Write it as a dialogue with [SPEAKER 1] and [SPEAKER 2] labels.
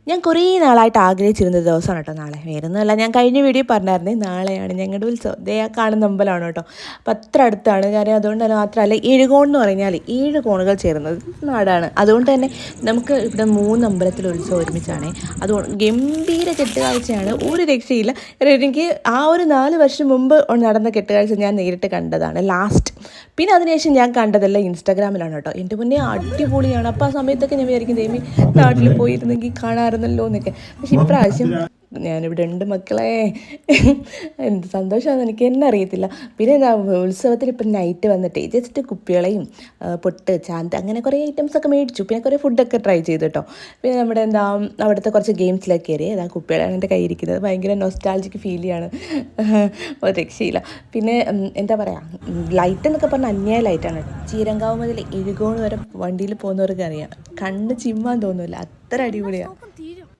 [SPEAKER 1] ഞാൻ കുറേ നാളായിട്ട് ആഗ്രഹിച്ചിരുന്ന ദിവസമാണ് കേട്ടോ നാളെ. വേറൊന്നുമല്ല, ഞാൻ കഴിഞ്ഞ വീഡിയോ പറഞ്ഞായിരുന്നേ നാളെയാണ് ഞങ്ങളുടെ ഉത്സവം. ദേ ആ കാണുന്ന അമ്പലമാണ് കേട്ടോ. അപ്പം അത്ര അടുത്താണ്. കാര്യം അതുകൊണ്ട് തന്നെ മാത്രമല്ല, ഏഴുകോൺ എന്ന് പറഞ്ഞാൽ 7 കോണുകൾ ചേർന്നത് നാടാണ്. അതുകൊണ്ട് തന്നെ നമുക്ക് ഇവിടെ 3 അമ്പലത്തിൽ ഉത്സവം ഒരുമിച്ചാണ്. അതുകൊണ്ട് ഗംഭീര കെട്ടുകാഴ്ചയാണ്, ഒരു രക്ഷയില്ല. കാരണം എനിക്ക് ആ ഒരു 4 വർഷം മുമ്പ് നടന്ന കെട്ടുകാഴ്ച ഞാൻ നേരിട്ട് കണ്ടതാണ് ലാസ്റ്റ്. പിന്നെ അതിനുശേഷം ഞാൻ കണ്ടതെല്ലാം ഇൻസ്റ്റാഗ്രാമിലാണ് കേട്ടോ. എൻ്റെ മുന്നേ അടിപൊളിയാണ്. അപ്പോൾ ആ സമയത്തൊക്കെ ഞാൻ വിചാരിക്കും ദൈവമേ നാട്ടിൽ പോയിരുന്നെങ്കിൽ കാണാമായിരുന്നല്ലോ എന്നൊക്കെ. പക്ഷെ ഇപ്രാവശ്യം ഞാനിവിടെ ഉണ്ട് മക്കളെ. എന്ത് സന്തോഷമാണെന്ന് എനിക്ക് എന്നെ അറിയത്തില്ല. പിന്നെ എന്താ ഉത്സവത്തിന് ഇപ്പം നൈറ്റ് വന്നിട്ട് ജസ്റ്റ് കുപ്പികളെയും പൊട്ട് ചാന്ത് അങ്ങനെ കുറേ ഐറ്റംസൊക്കെ മേടിച്ചു. പിന്നെ കുറേ ഫുഡൊക്കെ ട്രൈ ചെയ്തു കേട്ടോ. പിന്നെ നമ്മുടെ എന്താ അവിടുത്തെ കുറച്ച് ഗെയിംസിലൊക്കെ കയറി. അതാ കുപ്പികളാണ് എൻ്റെ കയ്യിരിക്കുന്നത്. ഭയങ്കര നൊസ്റ്റാൾജിക്ക് ഫീൽ ചെയ്യാണ്. ഒരു രക്ഷയില്ല. പിന്നെ എന്താ പറയുക, ലൈറ്റ് എന്നൊക്കെ പറഞ്ഞാൽ അന്യായ ലൈറ്റാണ്. ചീരങ്കാവ് മുതൽ എഴുകോണ് വരെ വണ്ടിയിൽ പോകുന്നവർക്ക് അറിയാം, കണ്ണ് ചിമ്മാൻ തോന്നില്ല, അത്ര അടിപൊളിയാണ്.